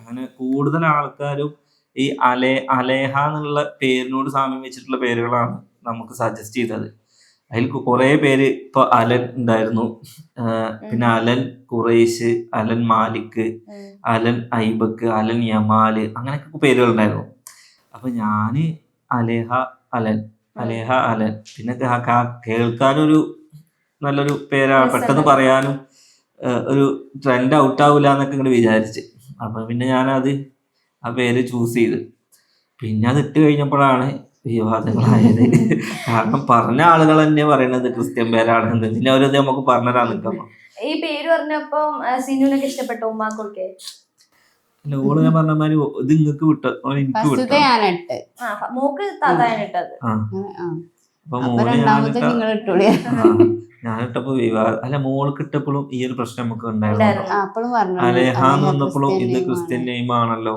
അങ്ങനെ കൂടുതൽ ആൾക്കാരും ഈ അലേഹ എന്നുള്ള പേരിനോട് സാമ്യം വെച്ചിട്ടുള്ള പേരുകളാണ് നമുക്ക് സജസ്റ്റ് ചെയ്തത്. അതിൽ കുറേ പേര് ഇപ്പൊ അലൻ ഉണ്ടായിരുന്നു, പിന്നെ Alan Quraish, Alan Malik, Alan Aibak, Alan Yamal, അങ്ങനെയൊക്കെ പേരുകൾ ഉണ്ടായിരുന്നു. അപ്പൊ ഞാന് അലേഹ അലൻ, അലേഹ അലൻ, പിന്നെ കേൾക്കാനൊരു നല്ലൊരു പേരാണ്, പെട്ടെന്ന് പറയാനും ഒരു ട്രെൻഡ് ഔട്ട് ആവില്ല എന്നൊക്കെ ഇങ്ങോട്ട് വിചാരിച്ച്. അപ്പൊ പിന്നെ ഞാനത് ആ പേര് ചൂസ് ചെയ്ത്. പിന്നെ അത് ഇട്ട് കഴിഞ്ഞപ്പോഴാണ് വിവാദങ്ങളായത്. കാരണം പറഞ്ഞ ആളുകൾ തന്നെ പറയണത് ക്രിസ്ത്യൻ പേരാണെന്ന്. പിന്നെ അവരത് നമുക്ക് പറഞ്ഞുതരാൻ നിൽക്കണം. ഈ പേര് പറഞ്ഞപ്പോ സിനുവിനൊക്കെ ഇഷ്ടപ്പെട്ടു, ഉമ്മാക്കൊക്കെ? അല്ല, ഓള് ഞാൻ പറഞ്ഞ മാതിരി ഇത് നിങ്ങൾക്ക് വിട്ടു, എനിക്ക് വിട്ടു. മോക്ക് താത്താനിട്ടത്. അപ്പൊ മോന് ഞാനിട്ടപ്പോ വിവാദം അല്ല, മോൾക്ക് ഇട്ടപ്പോഴും ഈ ഒരു പ്രശ്നം നമുക്ക് ഉണ്ടായിരുന്നു. അലേഹ എന്ന് വന്നപ്പോഴും ഇത് ക്രിസ്ത്യൻ നെയിം ആണല്ലോ,